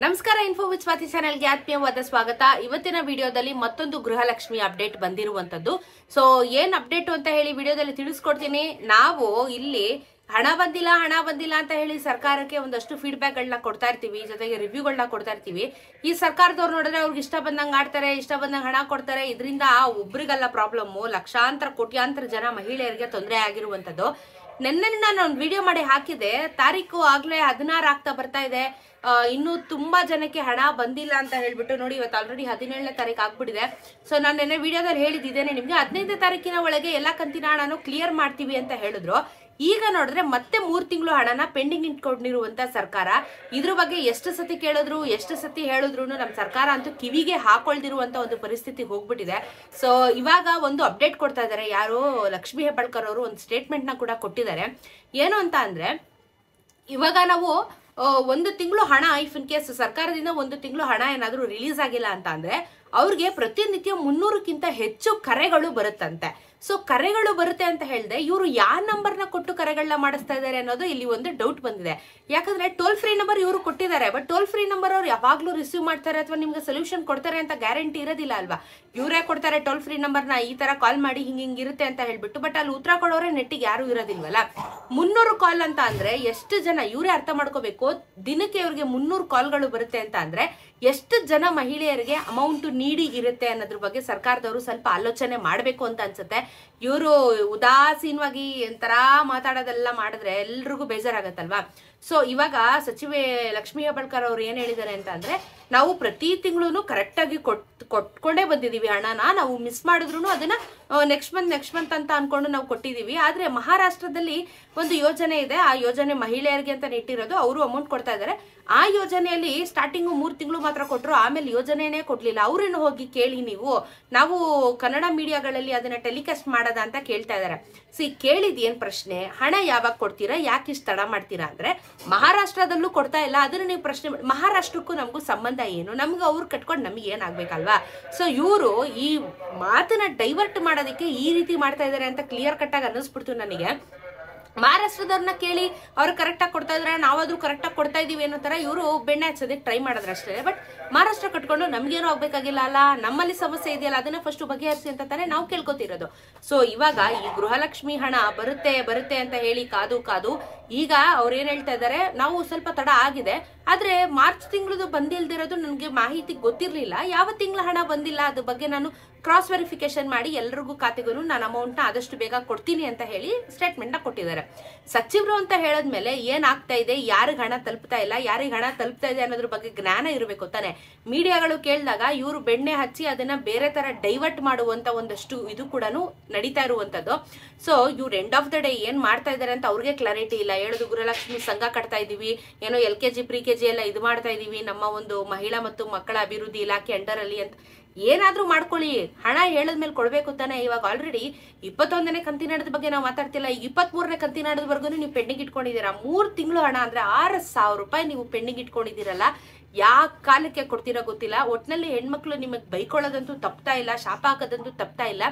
ನಮಸ್ಕಾರ info with Swati ಚಾನೆಲ್ಗೆ ಆತ್ಮೀಯವಾದ ಸ್ವಾಗತ. ಇವತ್ತಿನ ವಿಡಿಯೋದಲ್ಲಿ ಮತ್ತೊಂದು ಗೃಹಲಕ್ಷ್ಮಿ ಅಪ್ಡೇಟ್ ಬಂದಿರುವಂತದ್ದು. ಸೊ ಏನ್ ಅಪ್ಡೇಟ್ ಅಂತ ಹೇಳಿ ವಿಡಿಯೋದಲ್ಲಿ ತಿಳಿಸ್ಕೊಡ್ತೀನಿ. ನಾವು ಇಲ್ಲಿ ಹಣ ಬಂದಿಲ್ಲ ಅಂತ ಹೇಳಿ ಸರ್ಕಾರಕ್ಕೆ ಒಂದಷ್ಟು ಫೀಡ್ಬ್ಯಾಕ್ ಗಳನ್ನ ಕೊಡ್ತಾ ಇರ್ತೀವಿ, ಜೊತೆಗೆ ರಿವ್ಯೂಗಳನ್ನ ಕೊಡ್ತಾ ಇರ್ತೀವಿ. ಈ ಸರ್ಕಾರದವ್ರು ನೋಡಿದ್ರೆ ಅವ್ರಿಗೆ ಇಷ್ಟ ಬಂದಂಗೆ ಆಡ್ತಾರೆ, ಇಷ್ಟ ಬಂದಂಗೆ ಹಣ ಕೊಡ್ತಾರೆ. ಇದರಿಂದ ಒಬ್ರಿಗಲ್ಲ ಪ್ರಾಬ್ಲಮ್, ಲಕ್ಷಾಂತರ ಕೋಟ್ಯಾಂತರ ಜನ ಮಹಿಳೆಯರಿಗೆ ತೊಂದರೆ ಆಗಿರುವಂತದ್ದು. ನಿನ್ನೆ ನಾನು ಒಂದು ವಿಡಿಯೋ ಮಾಡಿ ಹಾಕಿದೆ. ತಾರೀಕು ಆಗ್ಲೇ 16 ಆಗ್ತಾ ಬರ್ತಾ ಇದೆ. ಇನ್ನು ತುಂಬಾ ಜನಕ್ಕೆ ಹಣ ಬಂದಿಲ್ಲ ಅಂತ ಹೇಳ್ಬಿಟ್ಟು ನೋಡಿ, ಇವತ್ತು ಆಲ್ರೆಡಿ 17ನೇ ತಾರೀಕು ಆಗ್ಬಿಟ್ಟಿದೆ. ಸೊ ನಾನು ನಿನ್ನೆ ವಿಡಿಯೋದಲ್ಲಿ ಹೇಳಿದ್ದೇನೆ ನಿಮ್ಗೆ 15ನೇ ತಾರೀಕಿನ ಒಳಗೆ ಎಲ್ಲಾ ಕಂತಿನ ಹಣನು ಕ್ಲಿಯರ್ ಮಾಡ್ತೀವಿ ಅಂತ ಹೇಳಿದ್ರು. ಈಗ ನೋಡಿದ್ರೆ ಮತ್ತೆ 3 ತಿಂಗಳು ಹಣನ ಪೆಂಡಿಂಗ್ ಇಟ್ಕೊಂಡಿರುವಂತ ಸರ್ಕಾರ. ಇದ್ರ ಬಗ್ಗೆ ಎಷ್ಟು ಸತಿ ಕೇಳಿದ್ರು, ಎಷ್ಟು ಸತಿ ಹೇಳಿದ್ರು ನಮ್ಮ ಸರ್ಕಾರ ಅಂತೂ ಕಿವಿಗೆ ಹಾಕೊಳ್ದಿರುವಂತ ಒಂದು ಪರಿಸ್ಥಿತಿ ಹೋಗ್ಬಿಟ್ಟಿದೆ. ಸೊ ಇವಾಗ ಒಂದು ಅಪ್ಡೇಟ್ ಕೊಡ್ತಾ ಇದ್ದಾರೆ. ಯಾರು ಲಕ್ಷ್ಮಿ ಹೆಬ್ಬಾಳ್ಕರ್ ಅವರು ಒಂದು ಸ್ಟೇಟ್ಮೆಂಟ್ ನ ಕೂಡ ಕೊಟ್ಟಿದ್ದಾರೆ. ಏನು ಅಂತ ಅಂದ್ರೆ, ಇವಾಗ ನಾವು 1 ತಿಂಗಳು ಹಣ, ಇಫ್ ಇನ್ ಕೇಸ್ ಸರ್ಕಾರದಿಂದ 1 ತಿಂಗಳು ಹಣ ಏನಾದ್ರೂ ರಿಲೀಸ್ ಆಗಿಲ್ಲ ಅಂತ ಅಂದ್ರೆ ಅವ್ರಿಗೆ ಪ್ರತಿನಿತ್ಯ 300ಕ್ಕಿಂತ ಹೆಚ್ಚು ಕರೆಗಳು ಬರುತ್ತಂತೆ. ಸೊ ಕರೆಗಳು ಬರುತ್ತೆ ಅಂತ ಹೇಳಿದೆ, ಇವರು ಯಾವ ನಂಬರ್ನ ಕೊಟ್ಟು ಕರೆಗಳನ್ನ ಮಾಡಿಸ್ತಾ ಇದ್ದಾರೆ ಅನ್ನೋದು ಇಲ್ಲಿ ಒಂದು ಡೌಟ್ ಬಂದಿದೆ. ಯಾಕಂದ್ರೆ ಟೋಲ್ ಫ್ರೀ ನಂಬರ್ ಇವರು ಕೊಟ್ಟಿದ್ದಾರೆ, ಬಟ್ ಟೋಲ್ ಫ್ರೀ ನಂಬರ್ ಅವ್ರು ಯಾವಾಗ್ಲೂ ರಿಸೀವ್ ಮಾಡ್ತಾರೆ ಅಥವಾ ನಿಮ್ಗೆ ಸೊಲ್ಯೂಷನ್ ಕೊಡ್ತಾರೆ ಅಂತ ಗ್ಯಾರಂಟಿ ಇರೋದಿಲ್ಲ ಅಲ್ವಾ. ಇವರೇ ಕೊಡ್ತಾರೆ ಟೋಲ್ ಫ್ರೀ ನಂಬರ್ನ, ಈ ತರ ಕಾಲ್ ಮಾಡಿ ಹಿಂಗಿರುತ್ತೆ ಅಂತ ಹೇಳ್ಬಿಟ್ಟು, ಬಟ್ ಅಲ್ಲಿ ಉತ್ತರ ಕೊಡೋರೆ ನೆಟ್ಟಿಗೆ ಯಾರು ಇರೋದಿಲ್ವಲ್ಲ. 300 ಕಾಲ್ ಅಂತ ಅಂದ್ರೆ ಎಷ್ಟು ಜನ, ಇವರೇ ಅರ್ಥ ಮಾಡ್ಕೋಬೇಕು. ದಿನಕ್ಕೆ ಇವ್ರಿಗೆ 300 ಕಾಲ್ಗಳು ಬರುತ್ತೆ ಅಂತ ಅಂದ್ರೆ ಎಷ್ಟು ಜನ ಮಹಿಳೆಯರಿಗೆ ಅಮೌಂಟ್ ನೀಡಿ ಇರುತ್ತೆ ಅನ್ನೋದ್ರ ಬಗ್ಗೆ ಸರ್ಕಾರದವರು ಸ್ವಲ್ಪ ಆಲೋಚನೆ ಮಾಡ್ಬೇಕು ಅಂತ ಅನ್ಸುತ್ತೆ. ಇವರು ಉದಾಸೀನವಾಗಿ ಒಂಥರ ಮಾತಾಡೋದೆಲ್ಲ ಮಾಡಿದ್ರೆ ಎಲ್ರಿಗೂ ಬೇಜಾರಾಗತ್ತಲ್ವಾ. ಸೊ ಇವಾಗ ಸಚಿವೆ ಲಕ್ಷ್ಮಿ ಹೆಬ್ಬಾಳ್ಕರ್ ಅವರು ಏನ್ ಹೇಳಿದ್ದಾರೆ ಅಂತ ಅಂದ್ರೆ, ನಾವು ಪ್ರತಿ ತಿಂಗಳು ಕರೆಕ್ಟ್ ಆಗಿ ಕೊಟ್ಕೊಂಡೇ ಬಂದಿದೀವಿ ಹಣನ. ನಾವು ಮಿಸ್ ಮಾಡಿದ್ರು ಅದನ್ನ ನೆಕ್ಸ್ಟ್ ಮಂತ್ ಅಂತ ಅನ್ಕೊಂಡು ನಾವು ಕೊಟ್ಟಿದೀವಿ. ಆದ್ರೆ ಮಹಾರಾಷ್ಟ್ರದಲ್ಲಿ ಒಂದು ಯೋಜನೆ ಇದೆ, ಆ ಯೋಜನೆ ಮಹಿಳೆಯರಿಗೆ ಅಂತ ಇಟ್ಟಿರೋದು. ಅವರು ಅಮೌಂಟ್ ಕೊಡ್ತಾ ಇದ್ದಾರೆ. ಆ ಯೋಜನೆಯಲ್ಲಿ ಸ್ಟಾರ್ಟಿಂಗ್ 3 ತಿಂಗಳು ಮಾತ್ರ ಕೊಟ್ರು, ಆಮೇಲೆ ಯೋಜನೆನೇ ಕೊಡ್ಲಿಲ್ಲ. ಅವ್ರೇನು ಹೋಗಿ ಕೇಳಿ ನೀವು, ನಾವು ಕನ್ನಡ ಮೀಡಿಯಾಗಳಲ್ಲಿ ಅದನ್ನ ಟೆಲಿಕಾಸ್ಟ್ ಮಾಡೋದ ಅಂತ ಕೇಳ್ತಾ ಇದಾರೆ. ಕೇಳಿದ್ ಏನ್ ಪ್ರಶ್ನೆ, ಹಣ ಯಾವಾಗ ಕೊಡ್ತೀರಾ, ಯಾಕೆ ಇಷ್ಟು ತಡ ಮಾಡ್ತೀರಾ ಅಂದ್ರೆ, ಮಹಾರಾಷ್ಟ್ರದಲ್ಲೂ ಕೊಡ್ತಾ ಇಲ್ಲ. ಅದನ್ನ ನೀವು ಪ್ರಶ್ನೆ, ಮಹಾರಾಷ್ಟ್ರಕ್ಕೂ ನಮಗೂ ಸಂಬಂಧ ಏನು, ನಮ್ಗೆ ಅವ್ರು ಕಟ್ಕೊಂಡು ನಮಗೆ ಏನಾಗ್ಬೇಕಲ್ವಾ. ಸೊ ಇವರು ಈ ಮಾತನ್ನ ಡೈವರ್ಟ್ ಮಾಡೋದಕ್ಕೆ ಈ ರೀತಿ ಮಾಡ್ತಾ ಇದಾರೆ ಅಂತ ಕ್ಲಿಯರ್ ಕಟ್ ಆಗಿ ಅನ್ನಿಸ್ಬಿಡ್ತು ನನಗೆ. ಮಹಾರಾಷ್ಟ್ರದವ್ರನ್ನ ಕೇಳಿ ಅವ್ರು ಕರೆಕ್ಟ್ ಆಗಿ ಕೊಡ್ತಾ ಇದ್ರೆ ನಾವಾದ್ರೂ ಕರೆಕ್ಟ್ ಆಗಿ ಕೊಡ್ತಾ ಇದೀವಿ ಅನ್ನೋ ತರ ಇವರು ಬೆಣ್ಣೆ ಹಚ್ಚೋದಕ್ಕೆ ಟ್ರೈ ಮಾಡಿದ್ರೆ ಅಷ್ಟೇ. ಬಟ್ ಮಹಾರಾಷ್ಟ್ರ ಕಟ್ಕೊಂಡು ನಮ್ಗೇನು ಆಗ್ಬೇಕಾಗಿಲ್ಲ ಅಲ್ಲ, ನಮ್ಮಲ್ಲಿ ಸಮಸ್ಯೆ ಇದೆಯಲ್ಲ ಅದನ್ನ ಫಸ್ಟ್ ಬಗೆಹರಿಸಿ ಅಂತ ತಾನೇ ನಾವು ಕೇಳ್ಕೊತಿರೋದು. ಸೊ ಇವಾಗ ಈ ಗೃಹಲಕ್ಷ್ಮಿ ಹಣ ಬರುತ್ತೆ ಅಂತ ಹೇಳಿ ಕಾದು ಈಗ ಅವ್ರು ಏನ್ ಹೇಳ್ತಾ ಇದಾರೆ, ನಾವು ಸ್ವಲ್ಪ ತಡ ಆಗಿದೆ, ಆದ್ರೆ ಮಾರ್ಚ್ ತಿಂಗಳದು ಬಂದಿಲ್ದಿರೋದು ನನಗೆ ಮಾಹಿತಿ ಗೊತ್ತಿರ್ಲಿಲ್ಲ. ಯಾವ ತಿಂಗಳ ಹಣ ಬಂದಿಲ್ಲ ಅದ್ರ ಬಗ್ಗೆ ನಾನು ಕ್ರಾಸ್ ವೆರಿಫಿಕೇಶನ್ ಮಾಡಿ ಎಲ್ರಿಗೂ ಖಾತೆಗೂ ನಾನು ಅಮೌಂಟ್ ನ ಆದಷ್ಟು ಬೇಗ ಕೊಡ್ತೀನಿ ಅಂತ ಹೇಳಿ ಸ್ಟೇಟ್ಮೆಂಟ್ ನ ಕೊಟ್ಟಿದ್ದಾರೆ. ಸಚಿವರು ಅಂತ ಹೇಳದ್ಮೇಲೆ ಏನ್ ಆಗ್ತಾ ಇದೆ, ಯಾರಿಗ ಹಣ ತಲುಪ್ತಾ ಇಲ್ಲ, ಯಾರಿಗ ಹಣ ತಲುಪ್ತಾ ಇದೆ ಅನ್ನೋದ್ರ ಬಗ್ಗೆ ಜ್ಞಾನ ಇರಬೇಕು ತಾನೆ. ಮೀಡಿಯಾಗಳು ಕೇಳಿದಾಗ ಇವರು ಬೆಣ್ಣೆ ಹಚ್ಚಿ ಅದನ್ನ ಬೇರೆ ತರ ಡೈವರ್ಟ್ ಮಾಡುವಂತ ಒಂದಷ್ಟು ಇದು ಕೂಡ ನಡೀತಾ ಇರುವಂತದ್ದು. ಸೊ ಇವ್ರು ಎಂಡ್ ಆಫ್ ದ ಡೇ ಏನ್ ಮಾಡ್ತಾ ಇದಾರೆ ಅಂತ ಅವ್ರಿಗೆ ಕ್ಲಾರಿಟಿ ಇಲ್ಲ. ಹೇಳುದು ಗೃಹಲಕ್ಷ್ಮಿ ಸಂಘ ಕಟ್ತಾ ಇದೀವಿ, ಏನೋ LKG ಪ್ರಿ-KG ಎಲ್ಲ ಇದು ಮಾಡ್ತಾ ಇದೀವಿ ನಮ್ಮ ಒಂದು ಮಹಿಳಾ ಮತ್ತು ಮಕ್ಕಳ ಅಭಿವೃದ್ಧಿ ಇಲಾಖೆ ಅಂಡರ್ ಅಲ್ಲಿ ಅಂತ. ಏನಾದ್ರೂ ಮಾಡ್ಕೊಳ್ಳಿ, ಹಣ ಹೇಳದ್ಮೇಲೆ ಕೊಡ್ಬೇಕು ತಾನೆ. ಇವಾಗ ಆಲ್ರೆಡಿ 21ನೇ ಕಂತಿನ ಹಣದ ಬಗ್ಗೆ ನಾವು ಮಾತಾಡ್ತಿಲ್ಲ, 23ನೇ ಕಂತಿನ ಹಣದವರೆಗೂ ನೀವು ಪೆಂಡಿಂಗ್ ಇಟ್ಕೊಂಡಿದ್ದೀರಾ. 3 ತಿಂಗಳು ಹಣ ಅಂದ್ರೆ 6,000 ರೂಪಾಯಿ ನೀವು ಪೆಂಡಿಂಗ್ ಇಟ್ಕೊಂಡಿದ್ದೀರಲ್ಲ. ಯಾವ ಕಾಲಕ್ಕೆ ಕೊಡ್ತೀರಾ ಗೊತ್ತಿಲ್ಲ. ಒಟ್ನಲ್ಲಿ ಹೆಣ್ಮಕ್ಳು ನಿಮಗ್ ಬೈಕೊಳ್ಳೋದಂತೂ ತಪ್ತಾ ಇಲ್ಲ, ಶಾಪ ಹಾಕೋದಂತೂ ತಪ್ತಾ ಇಲ್ಲ.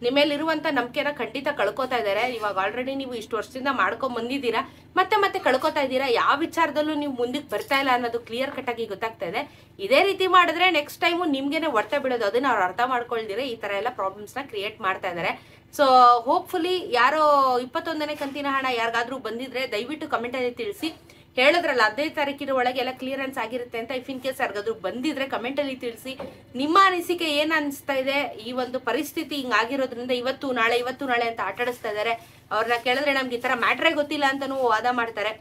ನಿಮ್ಮೇಲಿರುವಂತ ನಂಬಿಕೆನ ಖಂಡಿತ ಕಳ್ಕೊತಾ ಇದಾರೆ. ಇವಾಗ ಆಲ್ರೆಡಿ ನೀವು ಇಷ್ಟು ವರ್ಷದಿಂದ ಮಾಡ್ಕೊಂಡ್ ಬಂದಿದ್ದೀರಾ, ಮತ್ತೆ ಕಳ್ಕೊತಾ ಇದ್ದೀರಾ. ಯಾವ ವಿಚಾರದಲ್ಲೂ ನೀವು ಮುಂದಕ್ಕೆ ಬರ್ತಾ ಇಲ್ಲ ಅನ್ನೋದು ಕ್ಲಿಯರ್ ಕಟ್ ಆಗಿ ಗೊತ್ತಾಗ್ತಾ ಇದೆ. ಇದೇ ರೀತಿ ಮಾಡಿದ್ರೆ ನೆಕ್ಸ್ಟ್ ಟೈಮು ನಿಮ್ಗೆನೆ ಹೊಡ್ತಾ ಬಿಡೋದು. ಅದನ್ನ ಅವ್ರು ಅರ್ಥ ಮಾಡ್ಕೊಳ್ದಿರೆ ಈ ತರ ಎಲ್ಲ ಪ್ರಾಬ್ಲಮ್ಸ್ ನ ಕ್ರಿಯೇಟ್ ಮಾಡ್ತಾ ಇದಾರೆ. ಸೊ ಹೋಪ್ಫುಲಿ ಯಾರೋ 21ನೇ ಕಂತಿನ ಹಣ ಯಾರಿಗಾದ್ರೂ ಬಂದಿದ್ರೆ ದಯವಿಟ್ಟು ಕಮೆಂಟ್ ಅಲ್ಲಿ ತಿಳಿಸಿ. ಹೇಳಿದ್ರಲ್ಲ 15 ತಾರೀಕಿನ ಒಳಗೆ ಎಲ್ಲ ಕ್ಲಿಯರೆನ್ಸ್ ಆಗಿರುತ್ತೆ ಅಂತ. ಇಫ್ ಇನ್ ಕೇಸ್ ಯಾರಿಗಾದ್ರೂ ಬಂದಿದ್ರೆ ಕಮೆಂಟ್ ಅಲ್ಲಿ ತಿಳಿಸಿ. ನಿಮ್ಮ ಅನಿಸಿಕೆ ಏನ್ ಅನಿಸ್ತಾ ಇದೆ, ಈ ಒಂದು ಪರಿಸ್ಥಿತಿ ಹಿಂಗಾಗಿರೋದ್ರಿಂದ ಇವತ್ತು ನಾಳೆ ಅಂತ ಆಟಾಡಿಸ್ತಾ ಇದಾರೆ. ಅವ್ರನ್ನ ಕೇಳಿದ್ರೆ ನಮ್ಗೆ ಈ ತರ ಮ್ಯಾಟ್ರೇ ಗೊತ್ತಿಲ್ಲ ಅಂತಾನೂ ವಾದ ಮಾಡ್ತಾರೆ.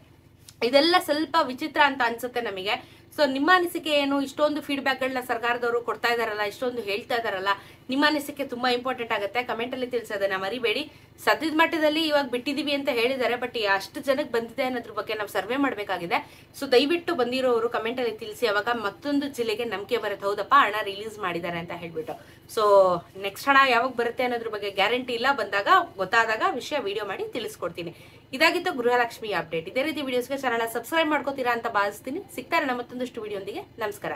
ಇದೆಲ್ಲ ಸ್ವಲ್ಪ ವಿಚಿತ್ರ ಅಂತ ಅನ್ಸುತ್ತೆ ನಮಗೆ. ಸೊ ನಿಮ್ಮ ಅನಿಸಿಕೆ ಏನು, ಇಷ್ಟೊಂದು ಫೀಡ್ಬ್ಯಾಕ್ ಗಳನ್ನ ಸರ್ಕಾರದವರು ಕೊಡ್ತಾ ಇದಾರಲ್ಲ, ಇಷ್ಟೊಂದು ಹೇಳ್ತಾ ಇದಾರಲ್ಲ, ನಿಮ್ಮ ಅನಿಸಿಕೆ ತುಂಬಾ ಇಂಪಾರ್ಟೆಂಟ್ ಆಗುತ್ತೆ. ಕಮೆಂಟ್ ಅಲ್ಲಿ ತಿಳಿಸೋದನ್ನ ಮರಿಬೇಡಿ. ಸದ್ಯದ ಮಟ್ಟದಲ್ಲಿ ಇವಾಗ ಬಿಟ್ಟಿದೀವಿ ಅಂತ ಹೇಳಿದ್ದಾರೆ, ಬಟ್ ಅಷ್ಟು ಜನಕ್ಕೆ ಬಂದಿದೆ ಅನ್ನೋದ್ರ ಬಗ್ಗೆ ನಾವು ಸರ್ವೆ ಮಾಡ್ಬೇಕಾಗಿದೆ. ಸೊ ದಯವಿಟ್ಟು ಬಂದಿರೋರು ಕಮೆಂಟ್ ಅಲ್ಲಿ ತಿಳಿಸಿ. ಅವಾಗ ಮತ್ತೊಂದು ಜಿಲ್ಲೆಗೆ ನಂಬಿಕೆ ಬರುತ್ತೆ, ಹೌದಪ್ಪ ಹಣ ರಿಲೀಸ್ ಮಾಡಿದ್ದಾರೆ ಅಂತ ಹೇಳ್ಬಿಟ್ಟು. ಸೊ ನೆಕ್ಸ್ಟ್ ಹಣ ಯಾವಾಗ ಬರುತ್ತೆ ಅನ್ನೋದ್ರ ಬಗ್ಗೆ ಗ್ಯಾರಂಟಿ ಇಲ್ಲ. ಬಂದಾಗ ಗೊತ್ತಾದಾಗ ವಿಡಿಯೋ ಮಾಡಿ ತಿಳಿಸ್ಕೊಡ್ತೀನಿ. ಇದಾಗಿತ್ತು ಗೃಹಲಕ್ಷ್ಮಿ ಅಪ್ಡೇಟ್. ಇದೇ ರೀತಿ ವಿಡಿಯೋಸ್ಗೆ ಚಾನಲ್ ಸಬ್ಸ್ಕ್ರೈಬ್ ಮಾಡ್ಕೋತೀರಾ ಅಂತ ಭಾವಿಸ್ತೀನಿ. ಸಿಗ್ತಾರೆ ನಮ್ಮ ಮತ್ತೊಂದಷ್ಟು ವಿಡಿಯೋ ಒಂದಿಗೆ. ನಮಸ್ಕಾರ.